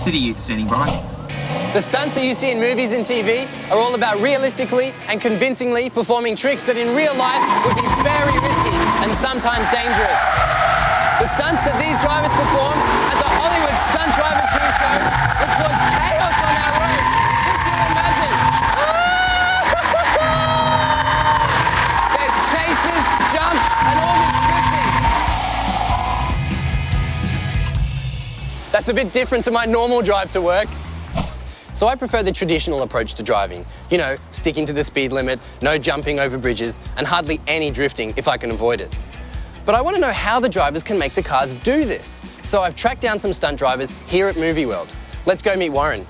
city youth standing by. The stunts that you see in movies and TV are all about realistically and convincingly performing tricks that in real life would be very risky and sometimes dangerous. The stunts that these drivers perform at the Hollywood Stunt Driver 2 show would cause chaos on our roads. Can you imagine? There's chases, jumps, and all this drifting. That's a bit different to my normal drive to work. So I prefer the traditional approach to driving. You know, sticking to the speed limit, no jumping over bridges, and hardly any drifting if I can avoid it. But I want to know how the drivers can make the cars do this. So I've tracked down some stunt drivers here at Movie World. Let's go meet Warren.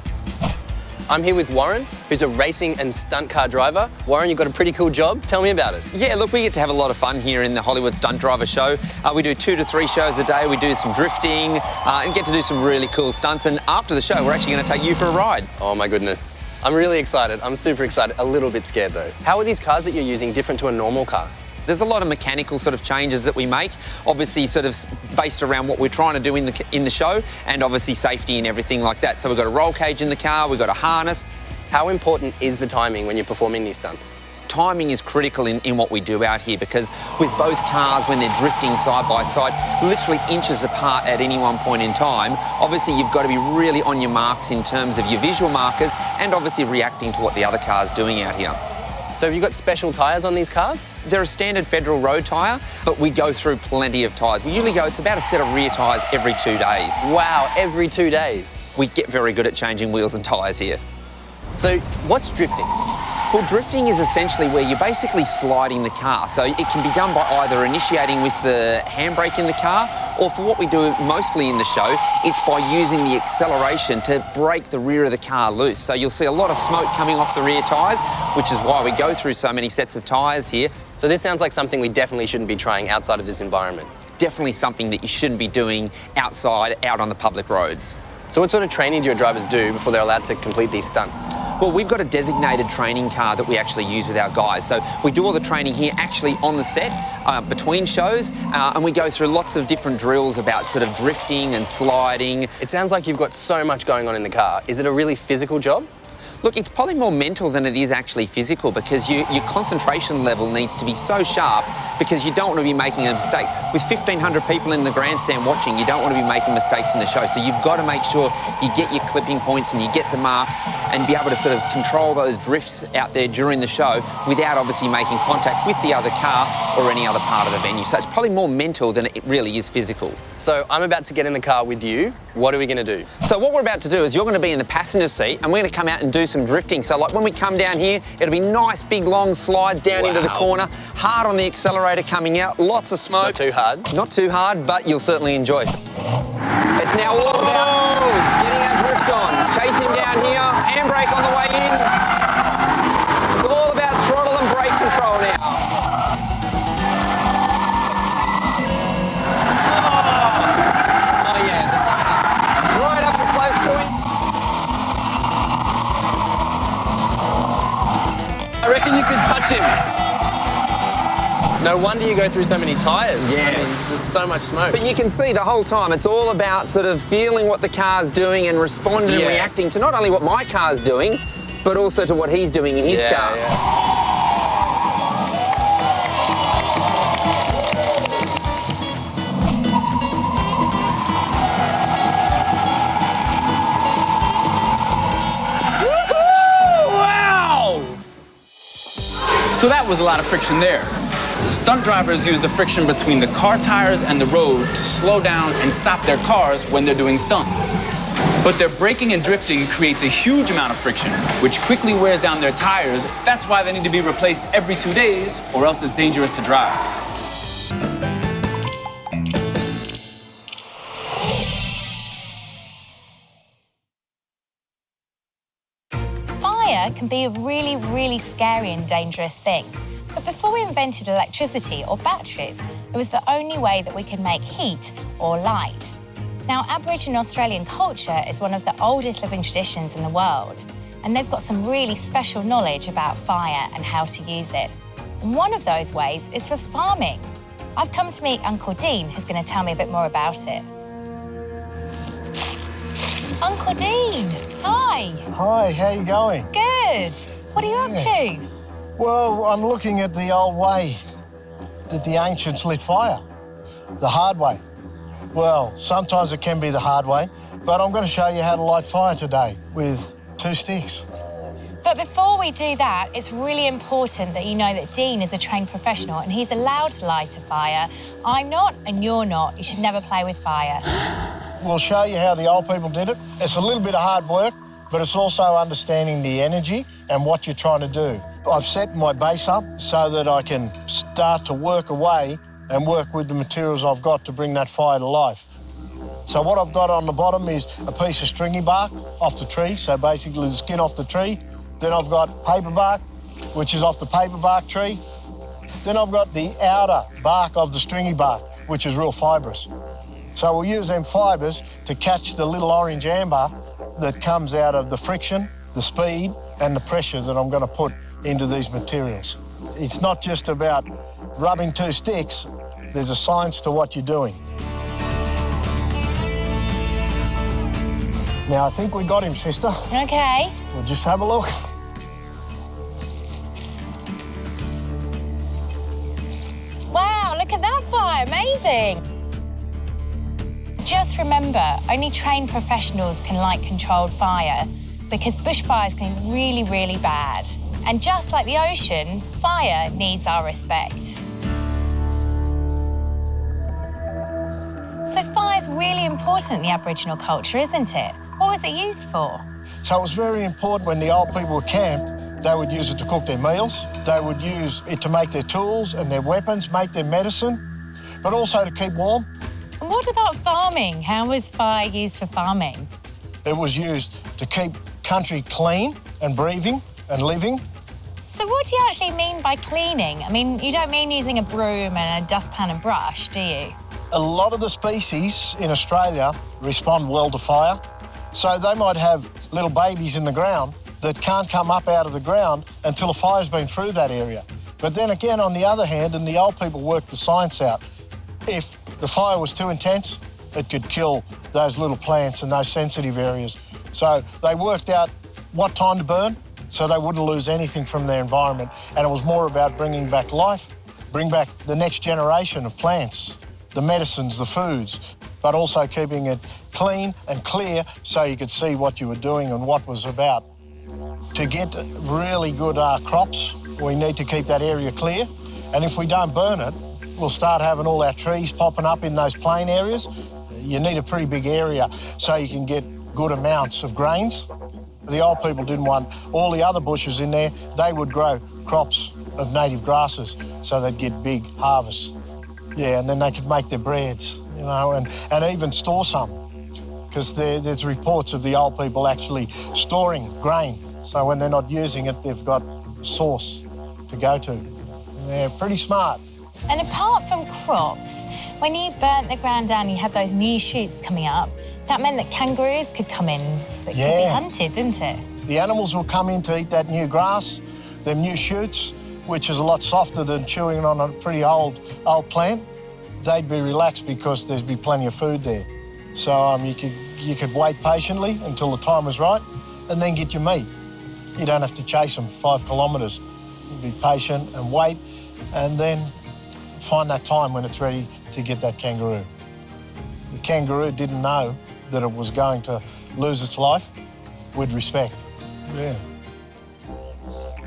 I'm here with Warren, who's a racing and stunt car driver. Warren, you've got a pretty cool job. Tell me about it. Yeah, look, we get to have a lot of fun here in the Hollywood Stunt Driver show. We do 2 to 3 shows a day. We do some drifting and get to do some really cool stunts. And after the show, we're actually going to take you for a ride. Oh my goodness. I'm really excited. I'm super excited. A little bit scared though. How are these cars that you're using different to a normal car? There's a lot of mechanical sort of changes that we make, obviously sort of based around what we're trying to do in the show, and obviously safety and everything like that. So we've got a roll cage in the car, we've got a harness. How important is the timing when you're performing these stunts? Timing is critical in what we do out here, because with both cars, when they're drifting side by side, literally inches apart at any one point in time, obviously you've got to be really on your marks in terms of your visual markers and obviously reacting to what the other car's doing out here. So have you got special tyres on these cars? They're a standard federal road tyre, but we go through plenty of tyres. We usually go, it's about a set of rear tyres every 2 days. Wow, every 2 days? We get very good at changing wheels and tyres here. So what's drifting? Well, drifting is essentially where you're basically sliding the car. So it can be done by either initiating with the handbrake in the car, or for what we do mostly in the show, it's by using the acceleration to break the rear of the car loose. So you'll see a lot of smoke coming off the rear tyres, which is why we go through so many sets of tyres here. So this sounds like something we definitely shouldn't be trying outside of this environment. Definitely something that you shouldn't be doing outside, out on the public roads. So what sort of training do your drivers do before they're allowed to complete these stunts? Well, we've got a designated training car that we actually use with our guys. So we do all the training here actually on the set between shows, and we go through lots of different drills about sort of drifting and sliding. It sounds like you've got so much going on in the car. Is it a really physical job? Look, it's probably more mental than it is actually physical, because your concentration level needs to be so sharp, because you don't want to be making a mistake. With 1,500 people in the grandstand watching, you don't want to be making mistakes in the show. So you've got to make sure you get your clipping points and you get the marks and be able to sort of control those drifts out there during the show without obviously making contact with the other car or any other part of the venue. So it's probably more mental than it really is physical. So I'm about to get in the car with you. What are we going to do? So what we're about to do is you're going to be in the passenger seat and we're going to come out and do some drifting. So like when we come down here, it'll be nice big long slides down into the corner, hard on the accelerator coming out, lots of smoke. Not too hard? Not too hard, but you'll certainly enjoy it. It's now all about getting our drift on, chasing down here, handbrake on the way in. It's all about throttle and brake control now. Oh yeah, that's right up and close to him. I reckon you could touch him. No wonder you go through so many tyres. Yeah. I mean, there's so much smoke. But you can see the whole time, it's all about sort of feeling what the car's doing and responding and reacting to not only what my car's doing, but also to what he's doing in his car. So that was a lot of friction there. Stunt drivers use the friction between the car tires and the road to slow down and stop their cars when they're doing stunts. But their braking and drifting creates a huge amount of friction, which quickly wears down their tires. That's why they need to be replaced every 2 days, or else it's dangerous to drive. Fire can be a really, really scary and dangerous thing. But before we invented electricity or batteries, it was the only way that we could make heat or light. Now, Aboriginal Australian culture is one of the oldest living traditions in the world, and they've got some really special knowledge about fire and how to use it. And one of those ways is for farming. I've come to meet Uncle Dean, who's going to tell me a bit more about it. Uncle Dean, hi. Hi, how you going? Good. What are you up to? Well, I'm looking at the old way that the ancients lit fire, the hard way. Well, sometimes it can be the hard way, but I'm going to show you how to light fire today with 2 sticks. But before we do that, it's really important that you know that Dean is a trained professional and he's allowed to light a fire. I'm not and you're not. You should never play with fire. We'll show you how the old people did it. It's a little bit of hard work, but it's also understanding the energy and what you're trying to do. I've set my base up so that I can start to work away and work with the materials I've got to bring that fire to life. So what I've got on the bottom is a piece of stringy bark off the tree, so basically the skin off the tree. Then I've got paper bark, which is off the paper bark tree. Then I've got the outer bark of the stringy bark, which is real fibrous. So we'll use them fibres to catch the little orange amber that comes out of the friction, the speed, and the pressure that I'm going to put into these materials. It's not just about rubbing 2 sticks. There's a science to what you're doing. Now, I think we got him, sister. Okay. We'll just have a look. Wow, look at that fire, amazing. Just remember, only trained professionals can light controlled fire because bushfires can be really, really bad. And just like the ocean, fire needs our respect. So fire's really important in the Aboriginal culture, isn't it? What was it used for? So it was very important when the old people were camped, they would use it to cook their meals. They would use it to make their tools and their weapons, make their medicine, but also to keep warm. And what about farming? How was fire used for farming? It was used to keep country clean and breathing and living. So what do you actually mean by cleaning? I mean, you don't mean using a broom and a dustpan and brush, do you? A lot of the species in Australia respond well to fire. So they might have little babies in the ground that can't come up out of the ground until a fire's been through that area. But then again, on the other hand, and the old people worked the science out, if the fire was too intense, it could kill those little plants in those sensitive areas. So they worked out what time to burn so they wouldn't lose anything from their environment. And it was more about bringing back life, bring back the next generation of plants, the medicines, the foods, but also keeping it clean and clear so you could see what you were doing and what was about. To get really good crops, we need to keep that area clear. And if we don't burn it, we'll start having all our trees popping up in those plain areas. You need a pretty big area so you can get good amounts of grains. The old people didn't want all the other bushes in there. They would grow crops of native grasses so they'd get big harvests. Yeah, and then they could make their breads, you know, and even store some, because there's reports of the old people actually storing grain. So when they're not using it, they've got a source to go to. They're pretty smart. And apart from crops, when you burnt the ground down, you had those new shoots coming up. That meant that kangaroos could come in that could be hunted, didn't it? The animals will come in to eat that new grass, them new shoots, which is a lot softer than chewing on a pretty old plant. They'd be relaxed because there'd be plenty of food there. So you could wait patiently until the time was right and then get your meat. You don't have to chase them 5 kilometres. You be patient and wait and then find that time when it's ready to get that kangaroo. The kangaroo didn't know that it was going to lose its life with respect. Yeah.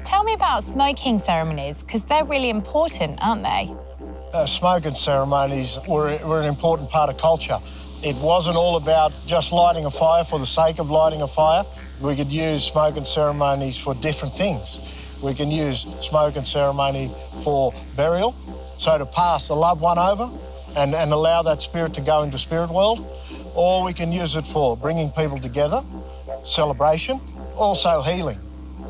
Tell me about smoking ceremonies, because they're really important, aren't they? Smoking ceremonies were an important part of culture. It wasn't all about just lighting a fire for the sake of lighting a fire. We could use smoking ceremonies for different things. We can use smoking ceremony for burial, so to pass a loved one over and allow that spirit to go into spirit world. Or we can use it for bringing people together, celebration, also healing.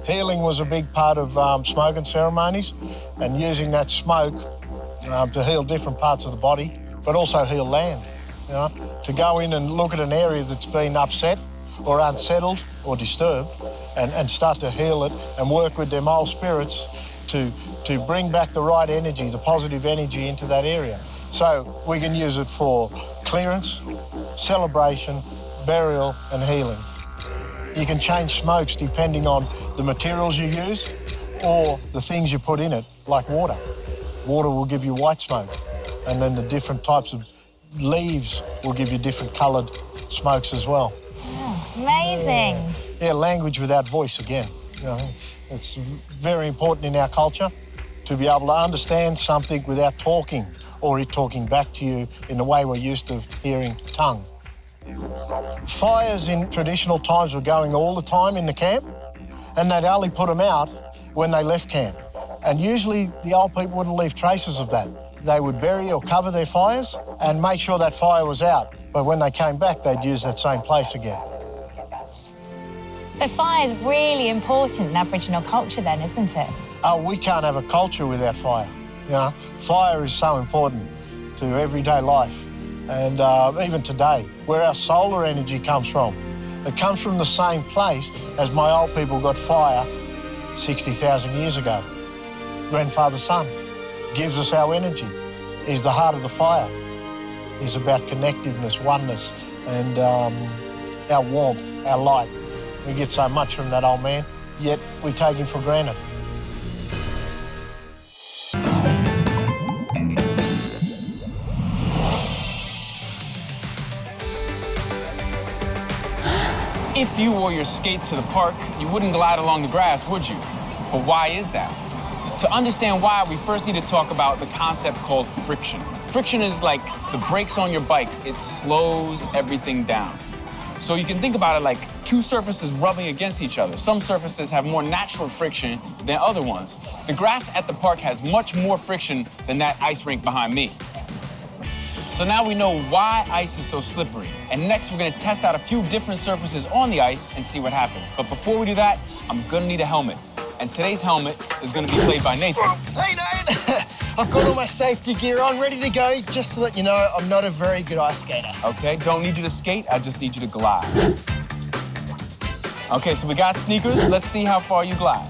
Healing was a big part of smoking ceremonies, and using that smoke to heal different parts of the body, but also heal land. You know, to go in and look at an area that's been upset or unsettled or disturbed and start to heal it and work with them old spirits to bring back the right energy, the positive energy into that area. So we can use it for clearance, celebration, burial, and healing. You can change smokes depending on the materials you use or the things you put in it, like water. Water will give you white smoke, and then the different types of leaves will give you different coloured smokes as well. Oh, amazing. Yeah, language without voice again. You know, it's very important in our culture to be able to understand something without talking or it talking back to you in the way we're used to hearing tongue. Fires in traditional times were going all the time in the camp, and they'd only put them out when they left camp. And usually the old people wouldn't leave traces of that. They would bury or cover their fires and make sure that fire was out. But when they came back, they'd use that same place again. So fire is really important in Aboriginal culture then, isn't it? Oh, we can't have a culture without fire. You know, fire is so important to everyday life. And even today, where our solar energy comes from. It comes from the same place as my old people got fire 60,000 years ago. Grandfather Sun gives us our energy. He's the heart of the fire. He's about connectiveness, oneness, and our warmth, our light. We get so much from that old man, yet we take him for granted. If you wore your skates to the park, you wouldn't glide along the grass, would you? But why is that? To understand why, we first need to talk about the concept called friction. Friction is like the brakes on your bike. It slows everything down. So you can think about it like two surfaces rubbing against each other. Some surfaces have more natural friction than other ones. The grass at the park has much more friction than that ice rink behind me. So now we know why ice is so slippery. And next we're gonna test out a few different surfaces on the ice and see what happens. But before we do that, I'm gonna need a helmet. And today's helmet is gonna be played by Nathan. Hey, Nate! I've got all my safety gear on, ready to go. Just to let you know, I'm not a very good ice skater. Okay, don't need you to skate, I just need you to glide. Okay, so we got sneakers. Let's see how far you glide.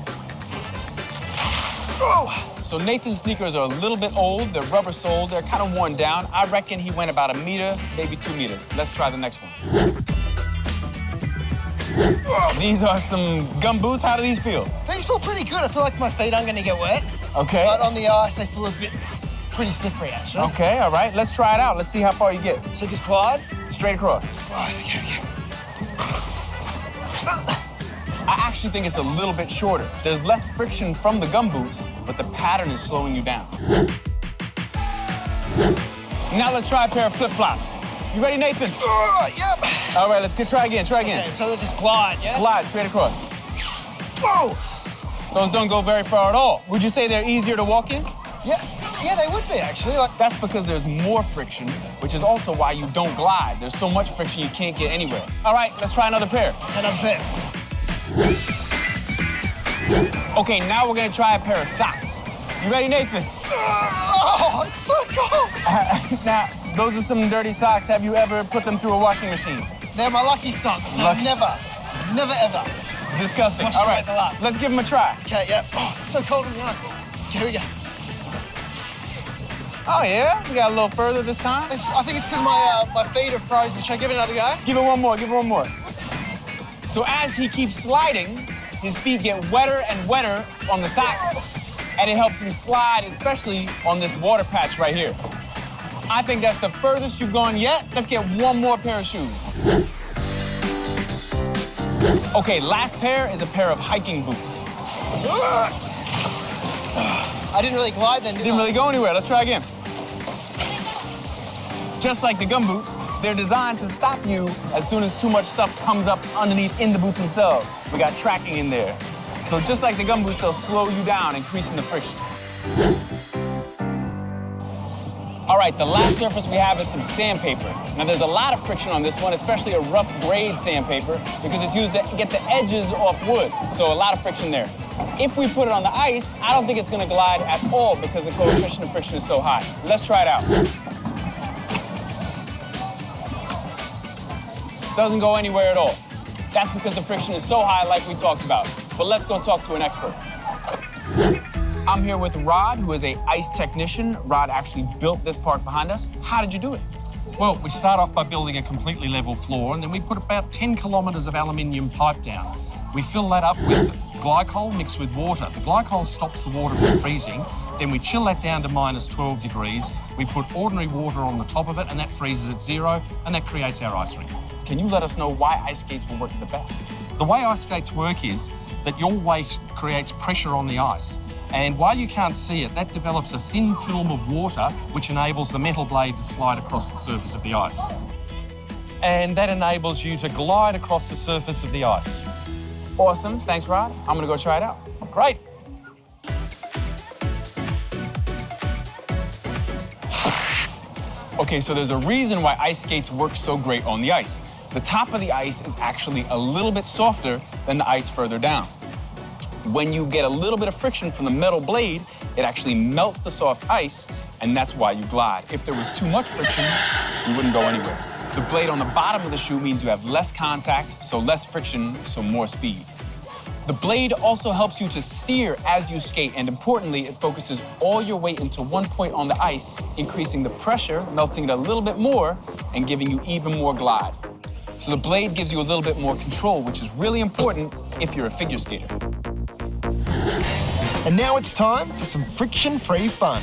Oh! So Nathan's sneakers are a little bit old. They're rubber soled. They're kind of worn down. I reckon he went about 1 meter, maybe 2 meters. Let's try the next one. These are some gum boots. How do these feel? These feel pretty good. I feel like my feet aren't going to get wet. Okay. But on the ice, they feel a bit pretty slippery, actually. Okay, all right. Let's try it out. Let's see how far you get. So just glide? Straight across. Just glide. Okay. I actually think it's a little bit shorter. There's less friction from the gum boots, but the pattern is slowing you down. Now let's try a pair of flip-flops. You ready, Nathan? Yep. All right, let's try again, Okay, so just glide, yeah? Glide straight across. Whoa! Those don't go very far at all. Would you say they're easier to walk in? Yeah, they would be, actually. Like, That's because there's more friction, which is also why you don't glide. There's so much friction you can't get anywhere. All right, let's try another pair. another pair. Okay, now we're gonna try a pair of socks. You ready, Nathan? Oh, it's so cold. Now, those are some dirty socks. Have you ever put them through a washing machine? They're my lucky socks. Lucky. Never, ever. Disgusting. Wash All them right, with the lap. let's give them a try. Okay, yeah. Oh, it's so cold in the ice. Okay, here we go. Oh, yeah? We got a little further this time. I think it's because my feet are frozen. Should I give it another go? Give it one more, give it one more. So as he keeps sliding, his feet get wetter and wetter on the socks, and it helps him slide, especially on this water patch right here. I think that's the furthest you've gone yet. Let's get one more pair of shoes. Okay, last pair is a pair of hiking boots. I didn't really glide then, Didn't really go anywhere. Let's try again. Just like the gum boots, they're designed to stop you as soon as too much stuff comes up underneath in the boots themselves. We got tracking in there. So just like the gum boots, they'll slow you down, increasing the friction. All right, the last surface we have is some sandpaper. Now there's a lot of friction on this one, especially a rough grade sandpaper, because it's used to get the edges off wood. So a lot of friction there. If we put it on the ice, I don't think it's gonna glide at all because the coefficient of friction is so high. Let's try it out. Doesn't go anywhere at all. That's because the friction is so high like we talked about. But let's go talk to an expert. I'm here with Rod, who is an ice technician. Rod actually built this park behind us. How did you do it? Well, we start off by building a completely level floor, and then we put about 10 kilometres of aluminium pipe down. We fill that up with glycol mixed with water. The glycol stops the water from freezing. Then we chill that down to minus 12 degrees. We put ordinary water on the top of it, and that freezes at 0, and that creates our ice rink. Can you let us know why ice skates will work the best? The way ice skates work is that your weight creates pressure on the ice. And while you can't see it, that develops a thin film of water which enables the metal blade to slide across the surface of the ice. And that enables you to glide across the surface of the ice. Awesome, thanks, Rod. I'm gonna go try it out. Great. Okay, so there's a reason why ice skates work so great on the ice. The top of the ice is actually a little bit softer than the ice further down. When you get a little bit of friction from the metal blade, it actually melts the soft ice, and that's why you glide. If there was too much friction, you wouldn't go anywhere. The blade on the bottom of the shoe means you have less contact, so less friction, so more speed. The blade also helps you to steer as you skate, and importantly, it focuses all your weight into one point on the ice, increasing the pressure, melting it a little bit more, and giving you even more glide. So the blade gives you a little bit more control, which is really important if you're a figure skater. And now it's time for some friction-free fun.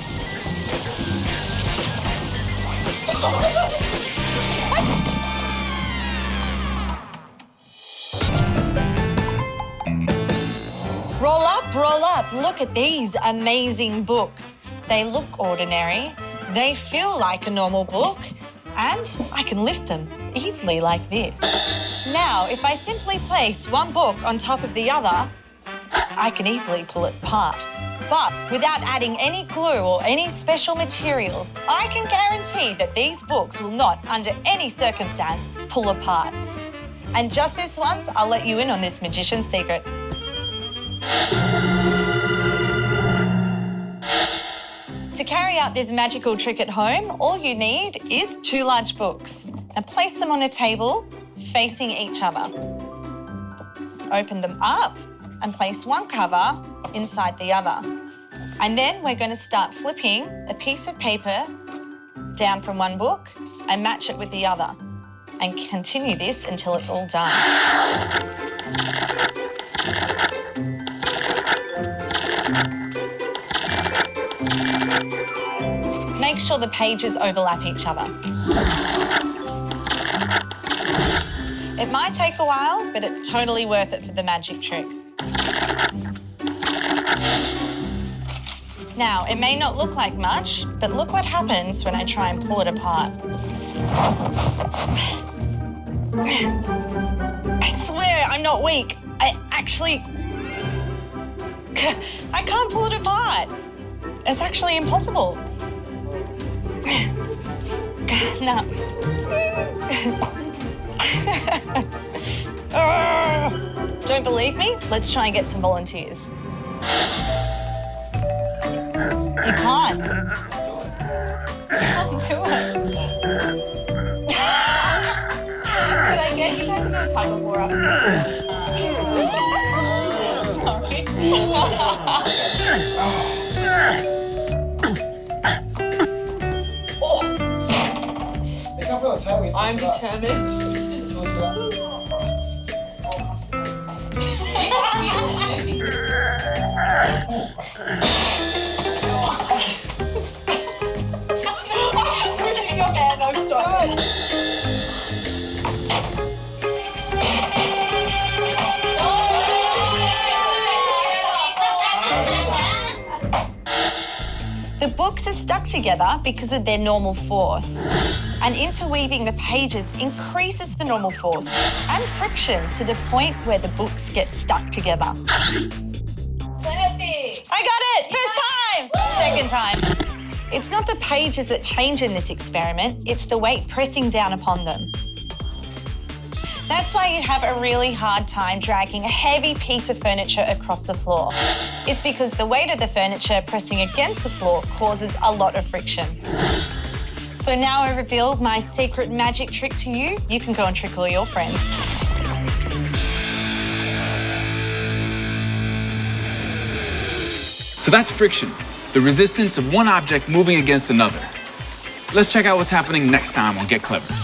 Roll up, look at these amazing books. They look ordinary, they feel like a normal book, and I can lift them easily like this. Now, if I simply place one book on top of the other, I can easily pull it apart. But without adding any glue or any special materials, I can guarantee that these books will not, under any circumstance, pull apart. And just this once, I'll let you in on this magician's secret. To carry out this magical trick at home, all you need is 2 large books. And place them on a table, facing each other. Open them up and place one cover inside the other. And then we're going to start flipping a piece of paper down from one book and match it with the other. And continue this until it's all done. Make sure the pages overlap each other. It might take a while, but it's totally worth it for the magic trick. Now, it may not look like much, but look what happens when I try and pull it apart. I swear I'm not weak. I can't pull it apart. It's actually impossible. No. Don't believe me? Let's try and get some volunteers. You can't. You can't do it. Could I get you guys to a tug of war up? Sorry. I'm determined. Switching your hand, I'm sorry. The books are stuck together because of their normal force. And interweaving the pages increases the normal force and friction to the point where the books get stuck together. Perfect. I got it! First time! Second time. It's not the pages that change in this experiment, it's the weight pressing down upon them. That's why you have a really hard time dragging a heavy piece of furniture across the floor. It's because the weight of the furniture pressing against the floor causes a lot of friction. So now I've revealed my secret magic trick to you. You can go and trick all your friends. So that's friction, the resistance of one object moving against another. let's check out what's happening next time on Get Clever.